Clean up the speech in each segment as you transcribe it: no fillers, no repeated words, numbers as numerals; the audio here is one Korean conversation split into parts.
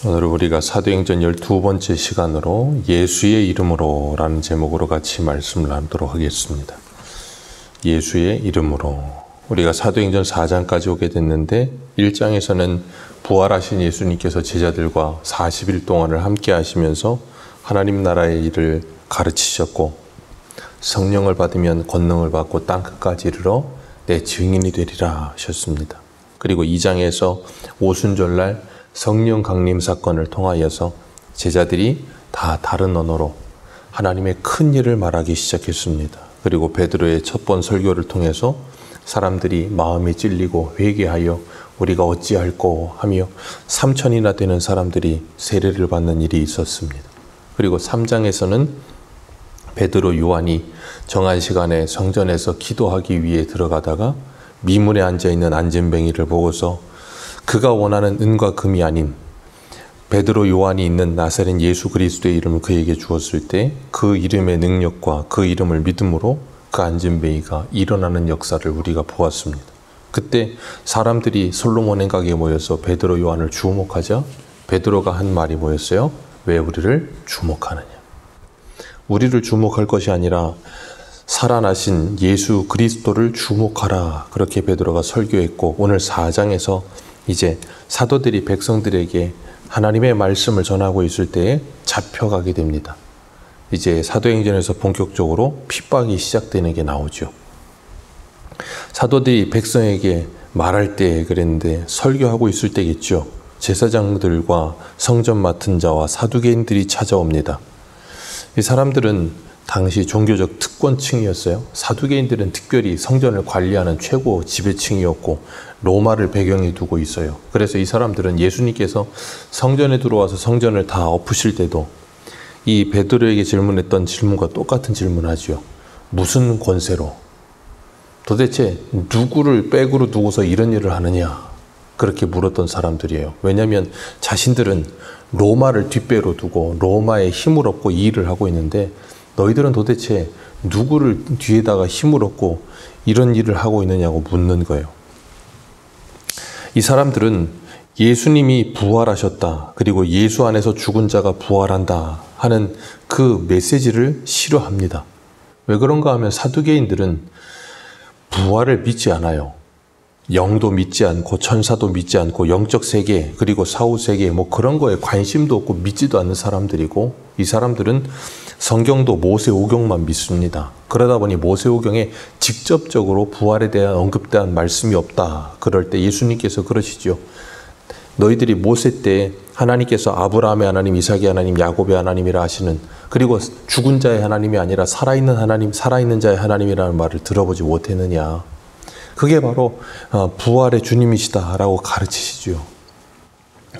오늘 우리가 사도행전 12번째 시간으로 예수의 이름으로 라는 제목으로 같이 말씀을 나누도록 하겠습니다. 예수의 이름으로. 우리가 사도행전 4장까지 오게 됐는데 1장에서는 부활하신 예수님께서 제자들과 40일 동안을 함께 하시면서 하나님 나라의 일을 가르치셨고 성령을 받으면 권능을 받고 땅끝까지 이르러 내 증인이 되리라 하셨습니다. 그리고 2장에서 오순절날 성령 강림 사건을 통하여서 제자들이 다 다른 언어로 하나님의 큰 일을 말하기 시작했습니다. 그리고 베드로의 첫 번 설교를 통해서 사람들이 마음이 찔리고 회개하여 우리가 어찌할꼬 하며 3,000이나 되는 사람들이 세례를 받는 일이 있었습니다. 그리고 3장에서는 베드로 요한이 정한 시간에 성전에서 기도하기 위해 들어가다가 미문에 앉아있는 안진뱅이를 보고서 그가 원하는 은과 금이 아닌 베드로 요한이 있는 나사렛 예수 그리스도의 이름을 그에게 주었을 때 그 이름의 능력과 그 이름을 믿음으로 그 안진뱅이가 일어나는 역사를 우리가 보았습니다. 그때 사람들이 솔로몬 행각에 모여서 베드로 요한을 주목하자 베드로가 한 말이 뭐였어요? 왜 우리를 주목하느냐? 우리를 주목할 것이 아니라 살아나신 예수 그리스도를 주목하라. 그렇게 베드로가 설교했고 오늘 4장에서 이제 사도들이 백성들에게 하나님의 말씀을 전하고 있을 때에 잡혀가게 됩니다. 이제 사도행전에서 본격적으로 핍박이 시작되는 게 나오죠. 사도들이 백성에게 말할 때 그랬는데 설교하고 있을 때겠죠. 제사장들과 성전 맡은 자와 사두개인들이 찾아옵니다. 이 사람들은 당시 종교적 특권층이었어요. 사두개인들은 특별히 성전을 관리하는 최고 지배층이었고 로마를 배경에 두고 있어요. 그래서 이 사람들은 예수님께서 성전에 들어와서 성전을 다 엎으실 때도 이 베드로에게 질문했던 질문과 똑같은 질문하지요. 무슨 권세로? 도대체 누구를 백으로 두고서 이런 일을 하느냐? 그렇게 물었던 사람들이에요. 왜냐하면 자신들은 로마를 뒷배로 두고 로마의 힘을 얻고 이 일을 하고 있는데 너희들은 도대체 누구를 뒤에다가 힘을 얻고 이런 일을 하고 있느냐고 묻는 거예요. 이 사람들은 예수님이 부활하셨다. 그리고 예수 안에서 죽은 자가 부활한다 하는 그 메시지를 싫어합니다. 왜 그런가 하면 사두개인들은 부활을 믿지 않아요. 영도 믿지 않고 천사도 믿지 않고 영적 세계 그리고 사후 세계 뭐 그런 거에 관심도 없고 믿지도 않는 사람들이고 이 사람들은 성경도 모세오경만 믿습니다. 그러다 보니 모세오경에 직접적으로 부활에 대한 언급된 말씀이 없다. 그럴 때 예수님께서 그러시죠. 너희들이 모세 때 하나님께서 아브라함의 하나님, 이삭의 하나님, 야곱의 하나님이라 하시는 그리고 죽은 자의 하나님이 아니라 살아있는 하나님, 살아있는 자의 하나님이라는 말을 들어보지 못했느냐. 그게 바로 부활의 주님이시다라고 가르치시죠.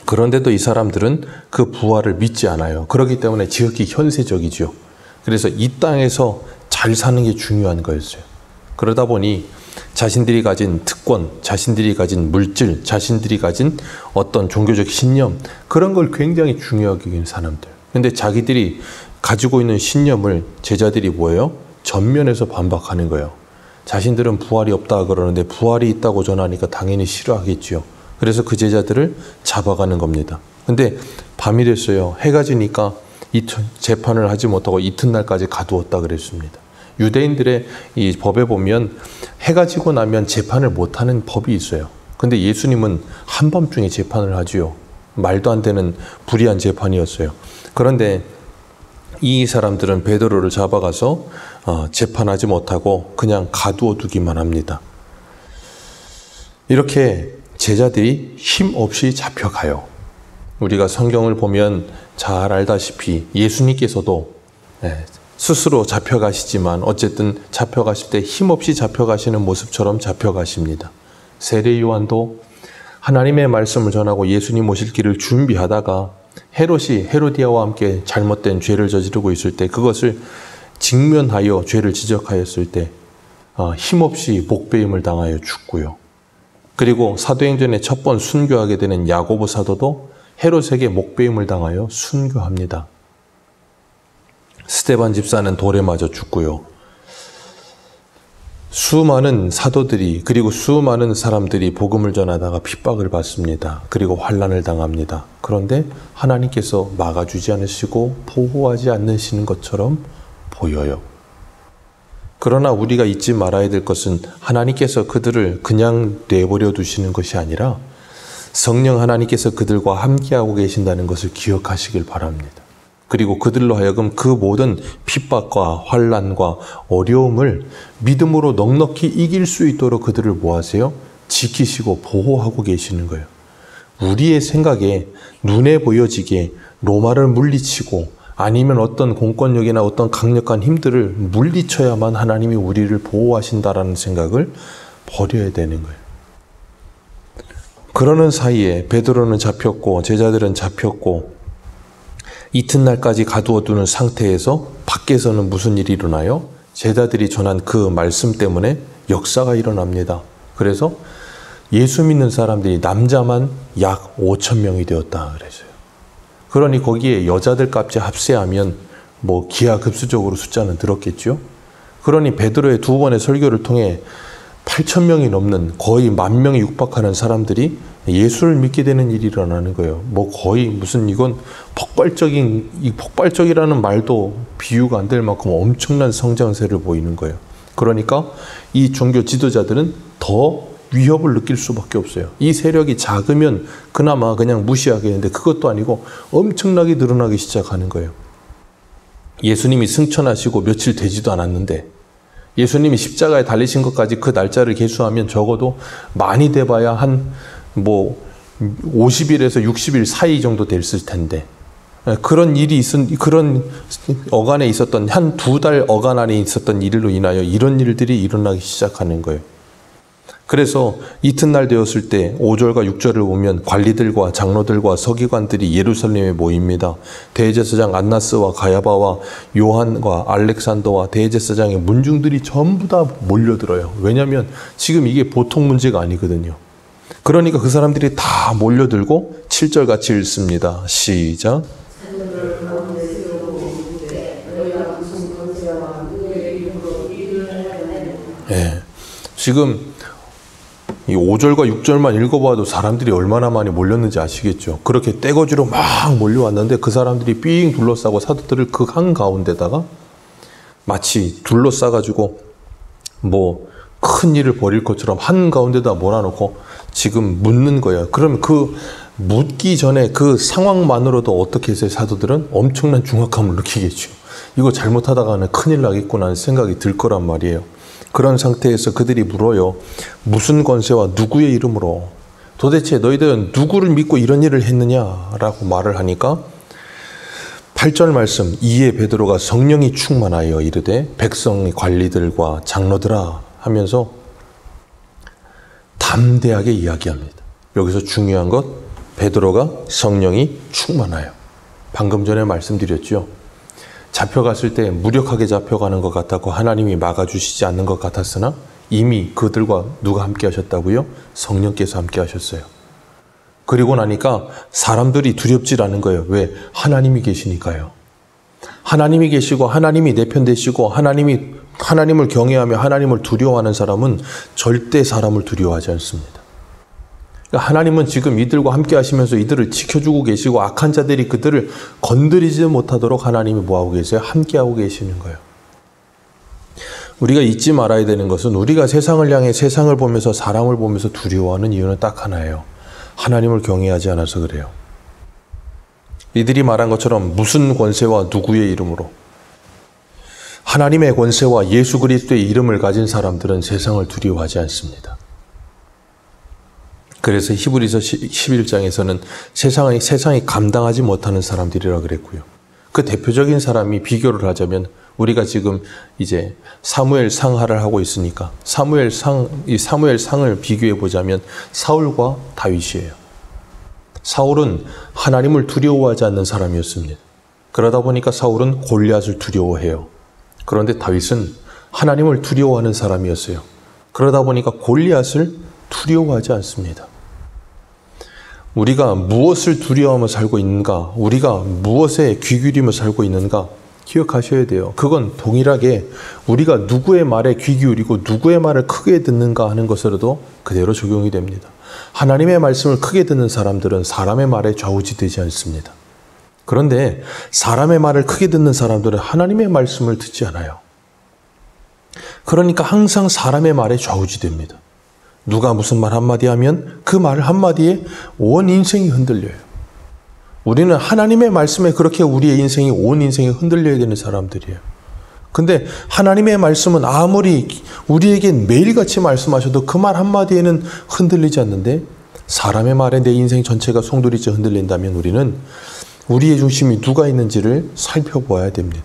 그런데도 이 사람들은 그 부활을 믿지 않아요. 그렇기 때문에 지극히 현세적이죠. 그래서 이 땅에서 잘 사는 게 중요한 거였어요. 그러다 보니 자신들이 가진 특권, 자신들이 가진 물질, 자신들이 가진 어떤 종교적 신념 그런 걸 굉장히 중요하게 여기는 사람들. 근데 자기들이 가지고 있는 신념을 제자들이 뭐예요? 전면에서 반박하는 거예요. 자신들은 부활이 없다 그러는데 부활이 있다고 전하니까 당연히 싫어하겠죠. 그래서 그 제자들을 잡아가는 겁니다. 근데 밤이 됐어요. 해가 지니까 재판을 하지 못하고 이튿날까지 가두었다 그랬습니다. 유대인들의 이 법에 보면 해가 지고 나면 재판을 못하는 법이 있어요. 근데 예수님은 한밤중에 재판을 하지요. 말도 안 되는 불의한 재판이었어요. 그런데 이 사람들은 베드로를 잡아가서 재판하지 못하고 그냥 가두어 두기만 합니다. 이렇게 제자들이 힘없이 잡혀가요. 우리가 성경을 보면 잘 알다시피 예수님께서도 스스로 잡혀가시지만 어쨌든 잡혀가실 때 힘없이 잡혀가시는 모습처럼 잡혀가십니다. 세례 요한도 하나님의 말씀을 전하고 예수님 오실 길을 준비하다가 헤롯이 헤로디아와 함께 잘못된 죄를 저지르고 있을 때 그것을 직면하여 죄를 지적하였을 때 힘없이 목베임을 당하여 죽고요. 그리고 사도행전에 첫 번 순교하게 되는 야고보 사도도 헤롯에게 목베임을 당하여 순교합니다. 스데반 집사는 돌에 맞아 죽고요. 수많은 사도들이 그리고 수많은 사람들이 복음을 전하다가 핍박을 받습니다. 그리고 환난을 당합니다. 그런데 하나님께서 막아주지 않으시고 보호하지 않으시는 것처럼 보여요. 그러나 우리가 잊지 말아야 될 것은 하나님께서 그들을 그냥 내버려 두시는 것이 아니라 성령 하나님께서 그들과 함께하고 계신다는 것을 기억하시길 바랍니다. 그리고 그들로 하여금 그 모든 핍박과 환난과 어려움을 믿음으로 넉넉히 이길 수 있도록 그들을 뭐 하세요? 지키시고 보호하고 계시는 거예요. 우리의 생각에 눈에 보여지게 로마를 물리치고 아니면 어떤 공권력이나 어떤 강력한 힘들을 물리쳐야만 하나님이 우리를 보호하신다라는 생각을 버려야 되는 거예요. 그러는 사이에 베드로는 잡혔고 제자들은 잡혔고 이튿날까지 가두어두는 상태에서 밖에서는 무슨 일이 일어나요? 제자들이 전한 그 말씀 때문에 역사가 일어납니다. 그래서 예수 믿는 사람들이 남자만 약 5,000명이 되었다 그랬어요. 그러니 거기에 여자들까지 합세하면 뭐 기하급수적으로 숫자는 늘었겠죠. 그러니 베드로의 두 번의 설교를 통해 8,000명이 넘는 거의 10,000명이 육박하는 사람들이 예수를 믿게 되는 일이 일어나는 거예요. 뭐 거의 무슨 이건 폭발적이라는 말도 비유가 안 될 만큼 엄청난 성장세를 보이는 거예요. 그러니까 이 종교 지도자들은 더 위협을 느낄 수밖에 없어요. 이 세력이 작으면 그나마 그냥 무시하겠는데 그것도 아니고 엄청나게 늘어나기 시작하는 거예요. 예수님이 승천하시고 며칠 되지도 않았는데 예수님이 십자가에 달리신 것까지 그 날짜를 계수하면 적어도 많이 돼봐야 한 50일에서 60일 사이 정도 됐을 텐데 그런 어간에 있었던 한 2달 어간 안에 있었던 일로 인하여 이런 일들이 일어나기 시작하는 거예요. 그래서 이튿날 되었을 때 5절과 6절을 보면 관리들과 장로들과 서기관들이 예루살렘에 모입니다. 대제사장 안나스와 가야바와 요한과 알렉산더와 대제사장의 문중들이 전부 다 몰려들어요. 왜냐하면 지금 이게 보통 문제가 아니거든요. 그러니까 그 사람들이 다 몰려들고 7절 같이 읽습니다. 시작. 네. 지금 이 5절과 6절만 읽어봐도 사람들이 얼마나 많이 몰렸는지 아시겠죠? 그렇게 떼거지로 막 몰려왔는데 그 사람들이 삥 둘러싸고 사도들을 그 한가운데다가 마치 둘러싸가지고 뭐 큰 일을 벌일 것처럼 한가운데다 몰아놓고 지금 묻는 거예요. 그러면 그 묻기 전에 그 상황만으로도 어떻게 해서 사도들은 엄청난 중압감을 느끼겠죠. 이거 잘못하다가는 큰일 나겠구나 하는 생각이 들 거란 말이에요. 그런 상태에서 그들이 물어요. 무슨 권세와 누구의 이름으로? 도대체 너희들은 누구를 믿고 이런 일을 했느냐라고 말을 하니까 8절 말씀. 이에 베드로가 성령이 충만하여 이르되 백성의 관리들과 장로들아 하면서 담대하게 이야기합니다. 여기서 중요한 것 베드로가 성령이 충만하여. 방금 전에 말씀드렸죠. 잡혀갔을 때 무력하게 잡혀가는 것 같았고 하나님이 막아주시지 않는 것 같았으나 이미 그들과 누가 함께 하셨다고요? 성령께서 함께 하셨어요. 그리고 나니까 사람들이 두렵질 않은 거예요. 왜? 하나님이 계시니까요. 하나님이 계시고 하나님이 내 편 되시고 하나님을 경외하며 하나님을 두려워하는 사람은 절대 사람을 두려워하지 않습니다. 그러니까 하나님은 지금 이들과 함께 하시면서 이들을 지켜주고 계시고 악한 자들이 그들을 건드리지 못하도록 하나님이 뭐하고 계세요? 함께 하고 계시는 거예요. 우리가 잊지 말아야 되는 것은 우리가 세상을 향해 세상을 보면서 사람을 보면서 두려워하는 이유는 딱 하나예요. 하나님을 경외하지 않아서 그래요. 이들이 말한 것처럼 무슨 권세와 누구의 이름으로? 하나님의 권세와 예수 그리스도의 이름을 가진 사람들은 세상을 두려워하지 않습니다. 그래서 히브리서 11장에서는 세상이 감당하지 못하는 사람들이라 그랬고요. 그 대표적인 사람이 비교를 하자면 우리가 지금 이제 사무엘 상하를 하고 있으니까 이 사무엘 상을 비교해 보자면 사울과 다윗이에요. 사울은 하나님을 두려워하지 않는 사람이었습니다. 그러다 보니까 사울은 골리앗을 두려워해요. 그런데 다윗은 하나님을 두려워하는 사람이었어요. 그러다 보니까 골리앗을 두려워하지 않습니다. 우리가 무엇을 두려워하며 살고 있는가? 우리가 무엇에 귀 기울이며 살고 있는가? 기억하셔야 돼요. 그건 동일하게 우리가 누구의 말에 귀 기울이고 누구의 말을 크게 듣는가 하는 것으로도 그대로 적용이 됩니다. 하나님의 말씀을 크게 듣는 사람들은 사람의 말에 좌우지되지 않습니다. 그런데 사람의 말을 크게 듣는 사람들은 하나님의 말씀을 듣지 않아요. 그러니까 항상 사람의 말에 좌우지됩니다. 누가 무슨 말 한마디 하면 그 말 한마디에 온 인생이 흔들려요. 우리는 하나님의 말씀에 그렇게 우리의 인생이 온 인생이 흔들려야 되는 사람들이에요. 근데 하나님의 말씀은 아무리 우리에겐 매일같이 말씀하셔도 그 말 한마디에는 흔들리지 않는데 사람의 말에 내 인생 전체가 송두리째 흔들린다면 우리는 우리의 중심이 누가 있는지를 살펴보아야 됩니다.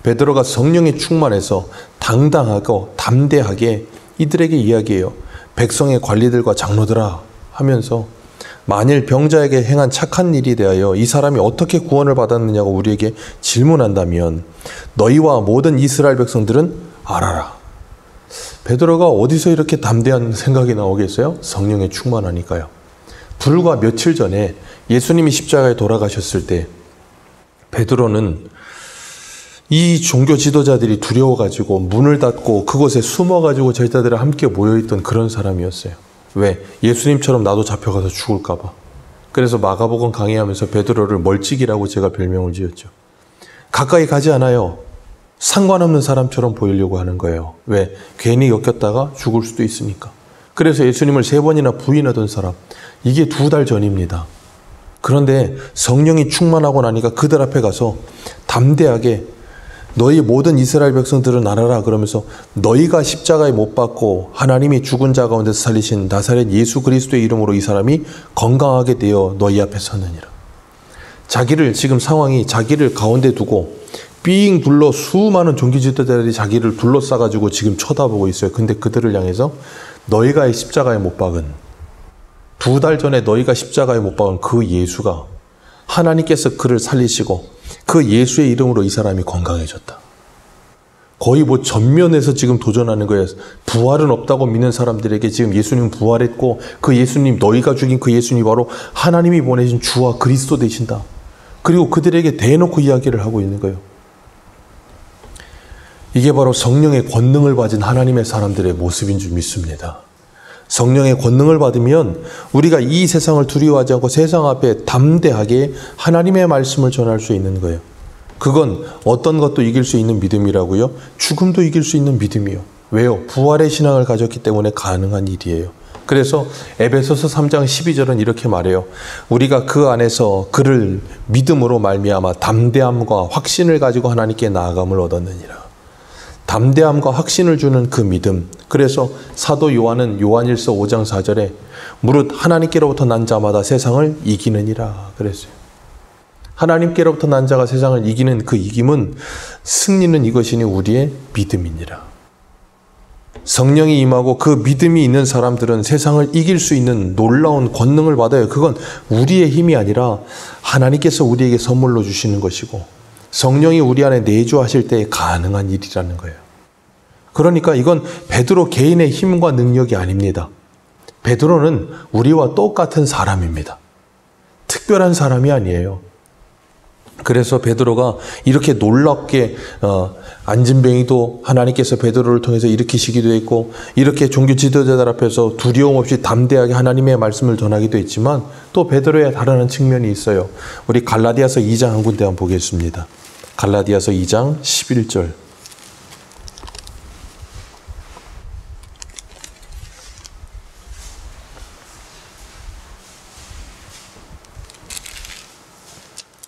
베드로가 성령에 충만해서 당당하고 담대하게 이들에게 이야기해요. 백성의 관리들과 장로들아 하면서 만일 병자에게 행한 착한 일이 대하여 이 사람이 어떻게 구원을 받았느냐고 우리에게 질문한다면 너희와 모든 이스라엘 백성들은 알아라. 베드로가 어디서 이렇게 담대한 생각이 나오겠어요? 성령에 충만하니까요. 불과 며칠 전에 예수님이 십자가에 돌아가셨을 때 베드로는 이 종교 지도자들이 두려워가지고 문을 닫고 그곳에 숨어가지고 제자들과 함께 모여있던 그런 사람이었어요. 왜? 예수님처럼 나도 잡혀가서 죽을까 봐. 그래서 마가복음 강의하면서 베드로를 멀찍이라고 제가 별명을 지었죠. 가까이 가지 않아요. 상관없는 사람처럼 보이려고 하는 거예요. 왜? 괜히 엮였다가 죽을 수도 있으니까. 그래서 예수님을 3번이나 부인하던 사람, 이게 2달 전입니다. 그런데 성령이 충만하고 나니까 그들 앞에 가서 담대하게 너희 모든 이스라엘 백성들은 알아라 그러면서 너희가 십자가에 못 박고 하나님이 죽은 자 가운데서 살리신 나사렛 예수 그리스도의 이름으로 이 사람이 건강하게 되어 너희 앞에 서느니라. 자기를 지금 상황이 자기를 가운데 두고 삥 둘러 수많은 종교 지도자들이 자기를 둘러싸가지고 지금 쳐다보고 있어요. 근데 그들을 향해서 너희가 십자가에 못 박은 2달 전에 너희가 십자가에 못 박은 그 예수가 하나님께서 그를 살리시고 그 예수의 이름으로 이 사람이 건강해졌다. 거의 뭐 전면에서 지금 도전하는 거예요. 부활은 없다고 믿는 사람들에게 지금 예수님 부활했고 그 예수님 너희가 죽인 그 예수님이 바로 하나님이 보내신 주와 그리스도 되신다. 그리고 그들에게 대놓고 이야기를 하고 있는 거예요. 이게 바로 성령의 권능을 받은 하나님의 사람들의 모습인 줄 믿습니다. 성령의 권능을 받으면 우리가 이 세상을 두려워하지 않고 세상 앞에 담대하게 하나님의 말씀을 전할 수 있는 거예요. 그건 어떤 것도 이길 수 있는 믿음이라고요? 죽음도 이길 수 있는 믿음이요. 왜요? 부활의 신앙을 가졌기 때문에 가능한 일이에요. 그래서 에베소서 3장 12절은 이렇게 말해요. 우리가 그 안에서 그를 믿음으로 말미암아 담대함과 확신을 가지고 하나님께 나아감을 얻었느니라. 담대함과 확신을 주는 그 믿음. 그래서 사도 요한은 요한일서 5장 4절에 무릇 하나님께로부터 난 자마다 세상을 이기느니라 그랬어요. 하나님께로부터 난 자가 세상을 이기는 그 이김은 승리는 이것이니 우리의 믿음이니라. 성령이 임하고 그 믿음이 있는 사람들은 세상을 이길 수 있는 놀라운 권능을 받아요. 그건 우리의 힘이 아니라 하나님께서 우리에게 선물로 주시는 것이고 성령이 우리 안에 내주하실 때 가능한 일이라는 거예요. 그러니까 이건 베드로 개인의 힘과 능력이 아닙니다. 베드로는 우리와 똑같은 사람입니다. 특별한 사람이 아니에요. 그래서 베드로가 이렇게 놀랍게 안진뱅이도 하나님께서 베드로를 통해서 일으키시기도 했고 이렇게 종교 지도자들 앞에서 두려움 없이 담대하게 하나님의 말씀을 전하기도 했지만 또 베드로의 다른 측면이 있어요. 우리 갈라디아서 2장 한 군데 한번 보겠습니다. 갈라디아서 2장 11절.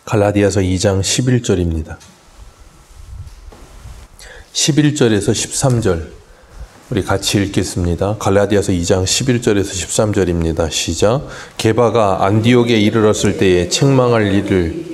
갈라디아서 2장 11절입니다. 11절에서 13절 우리 같이 읽겠습니다. 갈라디아서 2장 11절에서 13절입니다. 시작. 게바가 안디옥에 이르렀을 때에 책망할 일을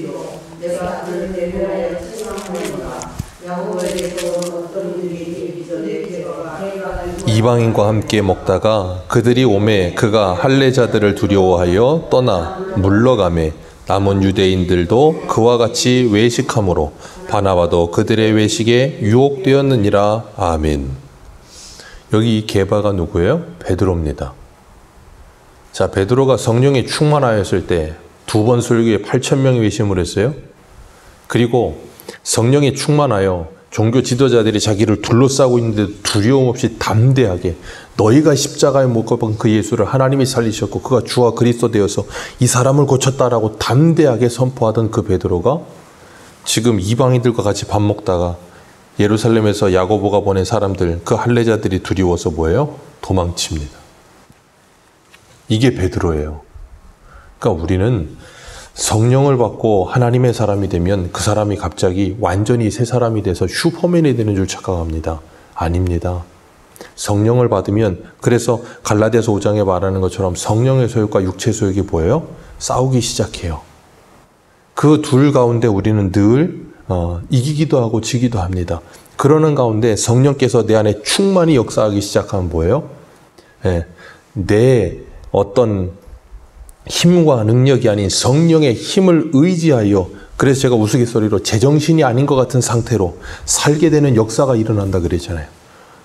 이방인과 함께 먹다가 그들이 오매 그가 할례자들을 두려워하여 떠나 물러가매 남은 유대인들도 그와 같이 외식함으로 바나바도 그들의 외식에 유혹되었느니라. 아멘. 여기 이 게바가 누구예요? 베드로입니다. 자, 베드로가 성령에 충만하였을 때 2번 설교에 8,000명이 회심을 했어요. 그리고 성령에 충만하여 종교 지도자들이 자기를 둘러싸고 있는데 두려움 없이 담대하게 너희가 십자가에 못 박은 그 예수를 하나님이 살리셨고 그가 주와 그리스도 되어서 이 사람을 고쳤다라고 담대하게 선포하던 그 베드로가 지금 이방인들과 같이 밥 먹다가 예루살렘에서 야고보가 보낸 사람들, 그 할례자들이 두려워서 뭐예요? 도망칩니다. 이게 베드로예요. 그러니까 우리는 성령을 받고 하나님의 사람이 되면 그 사람이 갑자기 완전히 새 사람이 돼서 슈퍼맨이 되는 줄 착각합니다. 아닙니다. 성령을 받으면, 그래서 갈라디아서 5장에 말하는 것처럼 성령의 소욕과 육체의 소욕이 뭐예요? 싸우기 시작해요. 그 둘 가운데 우리는 늘 이기기도 하고 지기도 합니다. 그러는 가운데 성령께서 내 안에 충만히 역사하기 시작하면 뭐예요? 내 어떤 힘과 능력이 아닌 성령의 힘을 의지하여, 그래서 제가 우스갯소리로 제정신이 아닌 것 같은 상태로 살게 되는 역사가 일어난다 그랬잖아요.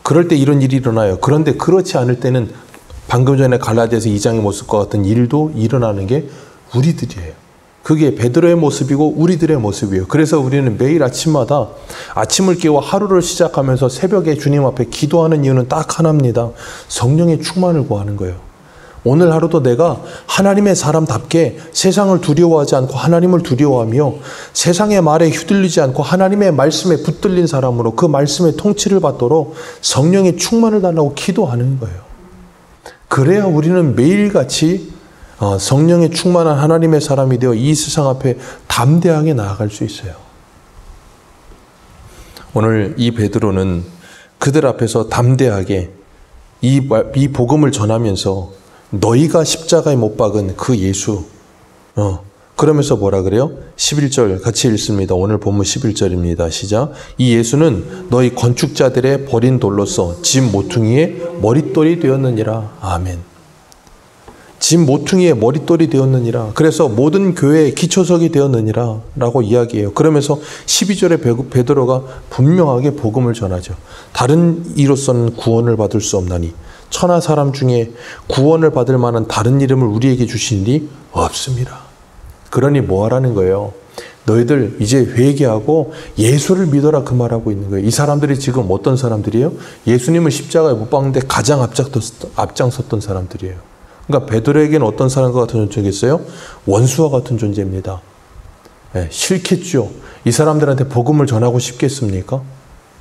그럴 때 이런 일이 일어나요. 그런데 그렇지 않을 때는 방금 전에 갈라디아서 2장의 모습과 같은 일도 일어나는 게 우리들이에요. 그게 베드로의 모습이고 우리들의 모습이에요. 그래서 우리는 매일 아침마다 아침을 깨워 하루를 시작하면서 새벽에 주님 앞에 기도하는 이유는 딱 하나입니다. 성령의 충만을 구하는 거예요. 오늘 하루도 내가 하나님의 사람답게 세상을 두려워하지 않고 하나님을 두려워하며 세상의 말에 휘둘리지 않고 하나님의 말씀에 붙들린 사람으로 그 말씀의 통치를 받도록 성령의 충만을 달라고 기도하는 거예요. 그래야 우리는 매일같이 성령의 충만한 하나님의 사람이 되어 이 세상 앞에 담대하게 나아갈 수 있어요. 오늘 이 베드로는 그들 앞에서 담대하게 이 복음을 전하면서 너희가 십자가에 못 박은 그 예수, 그러면서 뭐라 그래요? 11절 같이 읽습니다. 오늘 본문 11절입니다. 시작. 이 예수는 너희 건축자들의 버린 돌로서 집 모퉁이의 머릿돌이 되었느니라. 아멘. 집 모퉁이의 머릿돌이 되었느니라. 그래서 모든 교회의 기초석이 되었느니라 라고 이야기해요. 그러면서 12절에 베드로가 분명하게 복음을 전하죠. 다른 이로서는 구원을 받을 수 없나니 천하 사람 중에 구원을 받을 만한 다른 이름을 우리에게 주신 이 없습니다. 그러니 뭐 하라는 거예요? 너희들 이제 회개하고 예수를 믿어라 그 말하고 있는 거예요. 이 사람들이 지금 어떤 사람들이에요? 예수님을 십자가에 못 박는데 가장 앞장섰던 사람들이에요. 그러니까 베드로에게는 어떤 사람과 같은 존재겠어요? 원수와 같은 존재입니다. 싫겠죠. 이 사람들한테 복음을 전하고 싶겠습니까?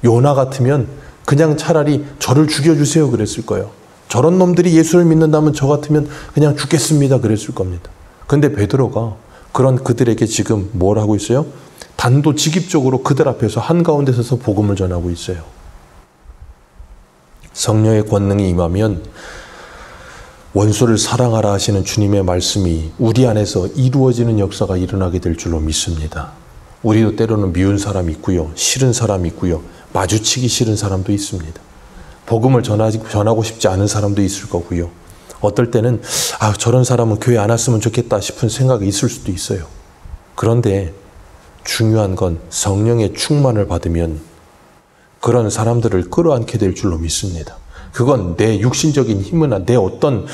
요나 같으면 그냥 차라리 저를 죽여주세요 그랬을 거예요. 저런 놈들이 예수를 믿는다면 저 같으면 그냥 죽겠습니다 그랬을 겁니다. 근데 베드로가 그런 그들에게 지금 뭘 하고 있어요? 단도직입적으로 그들 앞에서 한가운데 서서 복음을 전하고 있어요. 성령의 권능이 임하면 원수를 사랑하라 하시는 주님의 말씀이 우리 안에서 이루어지는 역사가 일어나게 될 줄로 믿습니다. 우리도 때로는 미운 사람이 있고요. 싫은 사람이 있고요. 마주치기 싫은 사람도 있습니다. 복음을 전하고 싶지 않은 사람도 있을 거고요. 어떨 때는 저런 사람은 교회 안 왔으면 좋겠다 싶은 생각이 있을 수도 있어요. 그런데 중요한 건 성령의 충만을 받으면 그런 사람들을 끌어안게 될 줄로 믿습니다. 그건 내 육신적인 힘이나 내 어떤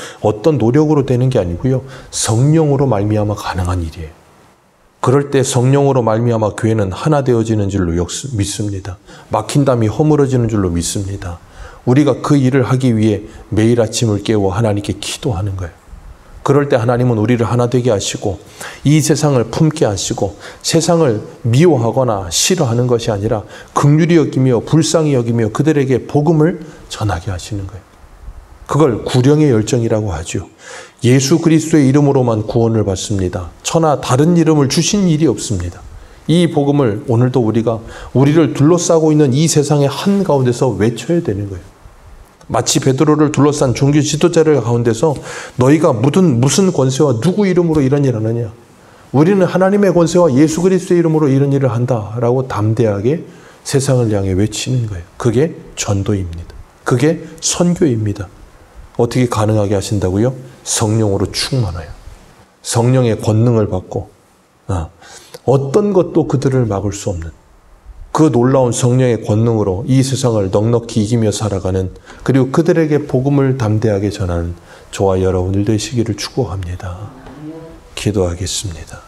노력으로 되는 게 아니고요. 성령으로 말미암아 가능한 일이에요. 그럴 때 성령으로 말미암아 교회는 하나 되어지는 줄로 믿습니다. 막힌 담이 허물어지는 줄로 믿습니다. 우리가 그 일을 하기 위해 매일 아침을 깨워 하나님께 기도하는 거예요. 그럴 때 하나님은 우리를 하나 되게 하시고 이 세상을 품게 하시고 세상을 미워하거나 싫어하는 것이 아니라 긍휼히 여기며 불쌍히 여기며 그들에게 복음을 전하게 하시는 거예요. 그걸 구령의 열정이라고 하죠. 예수 그리스도의 이름으로만 구원을 받습니다. 천하 다른 이름을 주신 일이 없습니다. 이 복음을 오늘도 우리를 둘러싸고 있는 이 세상의 한가운데서 외쳐야 되는 거예요. 마치 베드로를 둘러싼 종교 지도자들 가운데서 너희가 무슨 권세와 누구 이름으로 이런 일을 하느냐? 우리는 하나님의 권세와 예수 그리스도의 이름으로 이런 일을 한다라고 담대하게 세상을 향해 외치는 거예요. 그게 전도입니다. 그게 선교입니다. 어떻게 가능하게 하신다고요? 성령으로 충만하여 성령의 권능을 받고 어떤 것도 그들을 막을 수 없는 그 놀라운 성령의 권능으로 이 세상을 넉넉히 이기며 살아가는, 그리고 그들에게 복음을 담대하게 전하는 저와 여러분들 되시기를 축복합니다. 기도하겠습니다.